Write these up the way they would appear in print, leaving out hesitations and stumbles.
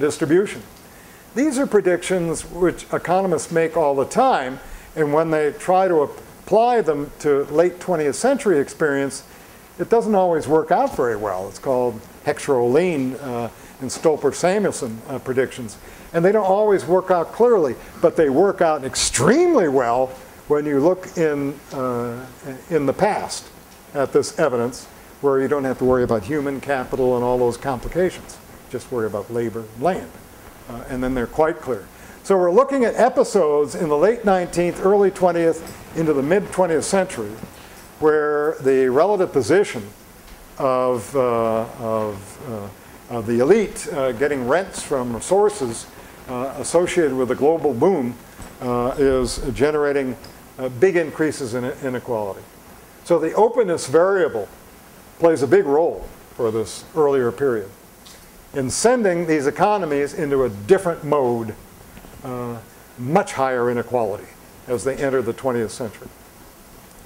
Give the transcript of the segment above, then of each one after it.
distribution. These are predictions which economists make all the time, and when they try to apply them to late 20th century experience, it doesn't always work out very well. It's called Heckscher-Ohlin and Stolper-Samuelson predictions. And they don't always work out clearly, but they work out extremely well when you look in the past at this evidence, where you don't have to worry about human capital and all those complications. Just worry about labor and land. And then they're quite clear. So we're looking at episodes in the late 19th, early 20th, into the mid 20th century, where the relative position of the elite getting rents from sources associated with the global boom is generating big increases in inequality. So the openness variable plays a big role for this earlier period in sending these economies into a different mode, much higher inequality as they enter the 20th century,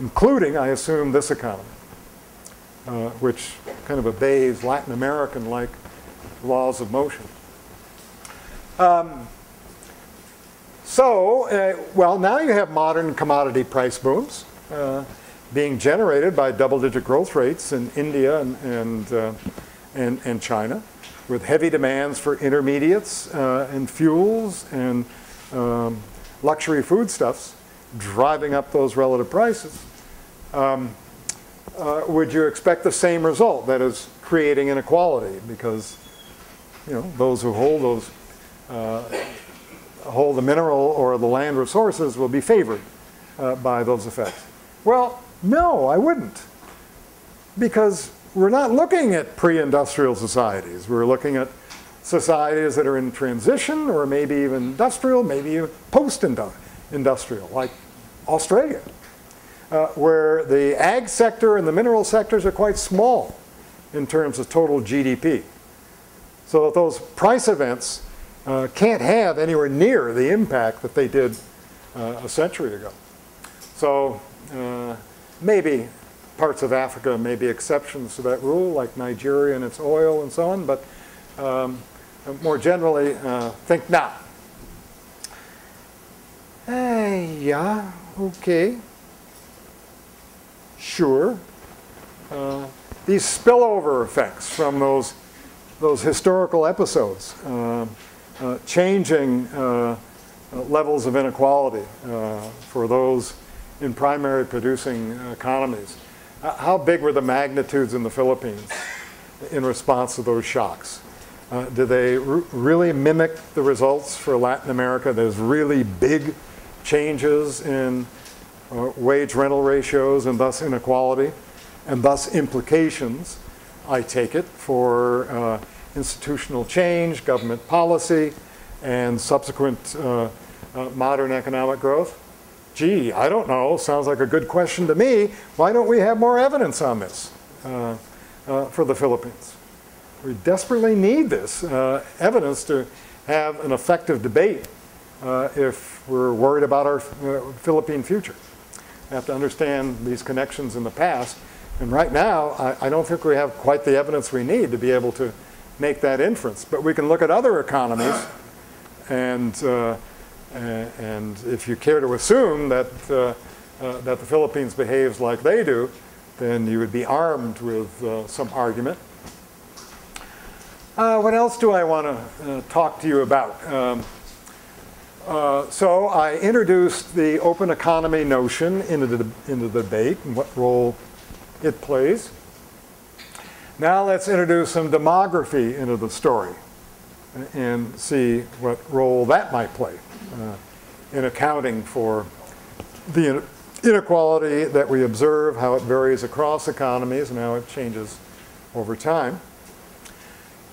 including, I assume, this economy, which kind of obeys Latin American-like laws of motion. Well, now you have modern commodity price booms being generated by double-digit growth rates in India and China, with heavy demands for intermediates and fuels and luxury foodstuffs driving up those relative prices. Would you expect the same result? That is, creating inequality, because those who hold the mineral or the land resources will be favored by those effects. Well, no, I wouldn't, because we're not looking at pre-industrial societies. We're looking at societies that are in transition, or maybe even industrial, maybe even post-industrial, like Australia, where the ag sector and the mineral sectors are quite small in terms of total GDP. So that those price events can't have anywhere near the impact that they did a century ago. So maybe parts of Africa may be exceptions to that rule, like Nigeria and its oil and so on, but more generally, think not. Yeah, okay. Sure. These spillover effects from those historical episodes, changing levels of inequality for those in primary producing economies. How big were the magnitudes in the Philippines in response to those shocks? Do they really mimic the results for Latin America? There's really big changes in wage-rental ratios and thus inequality, and thus implications, I take it, for institutional change, government policy, and subsequent modern economic growth? Gee, I don't know. Sounds like a good question to me. Why don't we have more evidence on this for the Philippines? We desperately need this evidence to have an effective debate if we're worried about our Philippine future. We have to understand these connections in the past. And right now, I don't think we have quite the evidence we need to be able to make that inference. But we can look at other economies, and if you care to assume that the Philippines behaves like they do, then you would be armed with some argument. What else do I want to talk to you about? So I introduced the open economy notion into the debate and what role it plays. Now let's introduce some demography into the story and see what role that might play in accounting for the inequality that we observe, how it varies across economies and how it changes over time.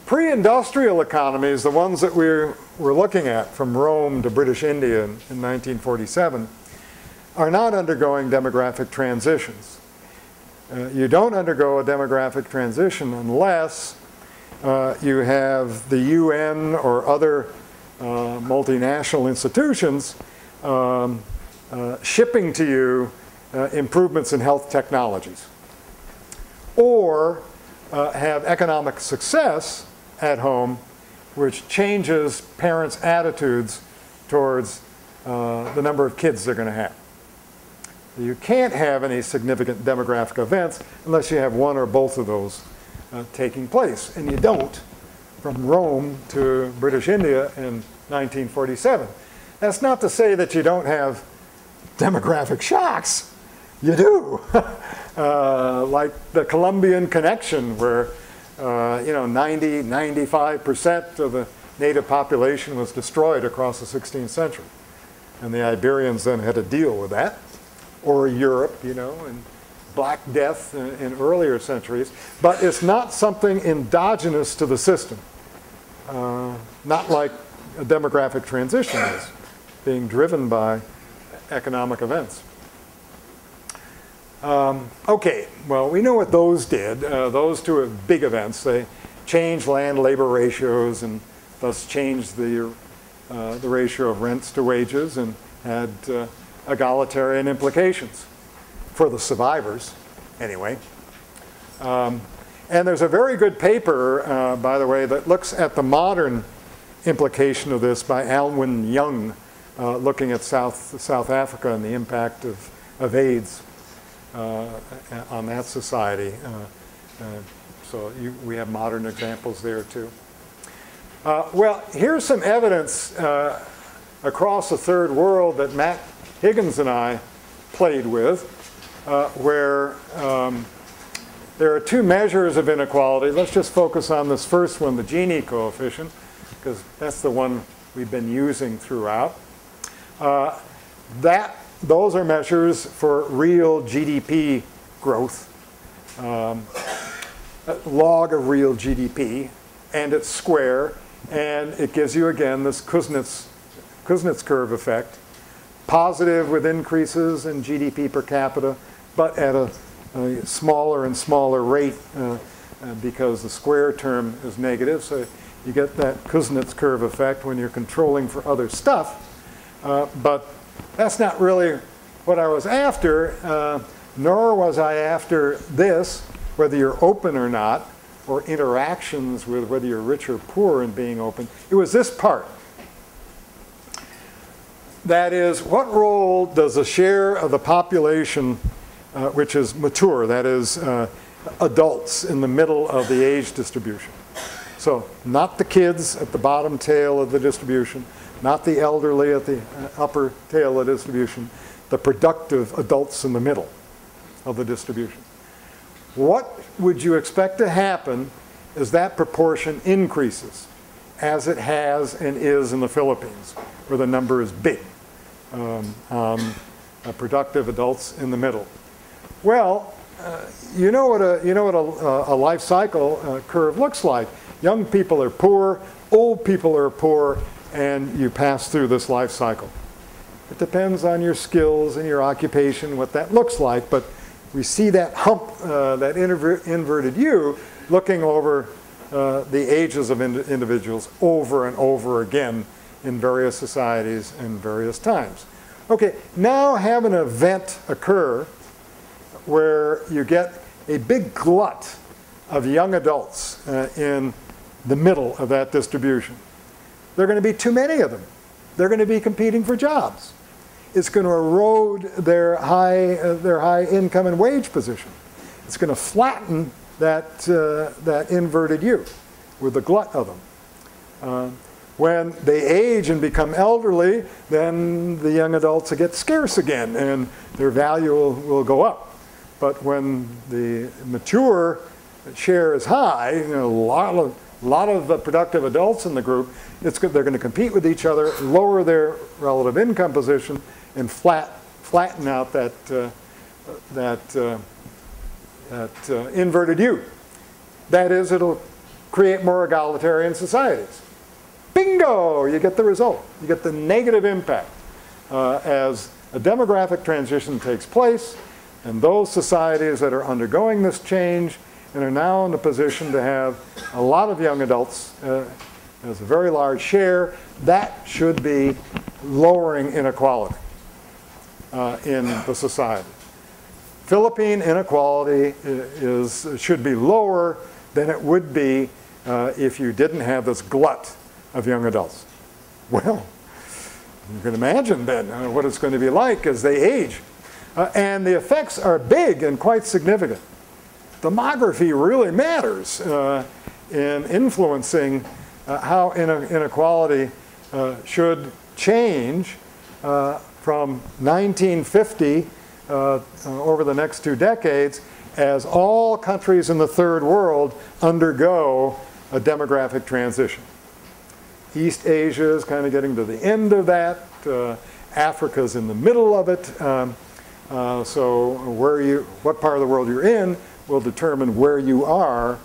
Pre-industrial economies, the ones that we're looking at from Rome to British India in 1947, are not undergoing demographic transitions. You don't undergo a demographic transition unless you have the UN or other multinational institutions shipping to you improvements in health technologies, or have economic success at home which changes parents' attitudes towards the number of kids they're going to have. You can't have any significant demographic events unless you have one or both of those taking place. And you don't from Rome to British India in 1947. That's not to say that you don't have demographic shocks. You do. Like the Colombian connection where 95% of the native population was destroyed across the 16th century. And the Iberians then had to deal with that. Or Europe, and Black Death in earlier centuries. But it's not something endogenous to the system. Not like a demographic transition is, being driven by economic events. Okay, well, we know what those did. Those two are big events. They changed land-labor ratios and thus changed the ratio of rents to wages and had egalitarian implications for the survivors, anyway. And there's a very good paper, by the way, that looks at the modern implication of this by Alwyn Young, looking at South Africa and the impact of AIDS on that society. So we have modern examples there too. Well, here's some evidence across the third world that Matt Higgins and I played with, where there are two measures of inequality. Let's just focus on this first one, the Gini coefficient, because that's the one we've been using throughout. Those are measures for real GDP growth, log of real GDP, and it's square, and it gives you, again, this Kuznets curve effect. Positive with increases in GDP per capita, but at a smaller and smaller rate because the square term is negative. So you get that Kuznets curve effect when you're controlling for other stuff. But that's not really what I was after, nor was I after this, whether you're open or not, or interactions with whether you're rich or poor in being open. It was this part. That is, what role does a share of the population which is mature, that is, adults in the middle of the age distribution? So not the kids at the bottom tail of the distribution, not the elderly at the upper tail of the distribution, the productive adults in the middle of the distribution. What would you expect to happen as that proportion increases, as it has and is in the Philippines, where the number is big? Productive adults in the middle. Well, you know what a life cycle curve looks like. Young people are poor, old people are poor, and you pass through this life cycle. It depends on your skills and your occupation, what that looks like, but we see that hump, that inverted U, looking over the ages of individuals over and over again in various societies and various times. Okay, now have an event occur where you get a big glut of young adults in the middle of that distribution. There are going to be too many of them. They're going to be competing for jobs. It's going to erode their high income and wage position. It's going to flatten that inverted U with the glut of them. When they age and become elderly, then the young adults get scarce again, and their value will go up. But when the mature share is high, a lot of productive adults in the group, they're going to compete with each other, lower their relative income position, and flatten out that inverted U. That is, it'll create more egalitarian societies. Bingo! You get the result. You get the negative impact as a demographic transition takes place, and those societies that are undergoing this change and are now in a position to have a lot of young adults as a very large share, that should be lowering inequality in the society. Philippine inequality should be lower than it would be if you didn't have this glut of young adults. Well, you can imagine then what it's going to be like as they age. And the effects are big and quite significant. Demography really matters in influencing how inequality should change from 1950 over the next 2 decades as all countries in the third world undergo a demographic transition. East Asia is kind of getting to the end of that. Africa's in the middle of it. So what part of the world you're in will determine where you are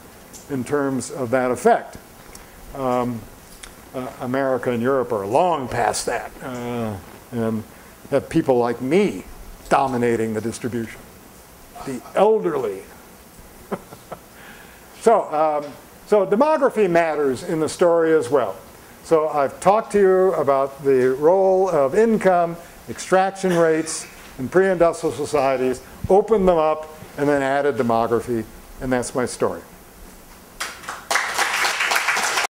in terms of that effect. America and Europe are long past that and have people like me dominating the distribution. The elderly. So demography matters in the story as well. So I've talked to you about the role of income, extraction rates in pre-industrial societies, opened them up, and then added demography, and that's my story.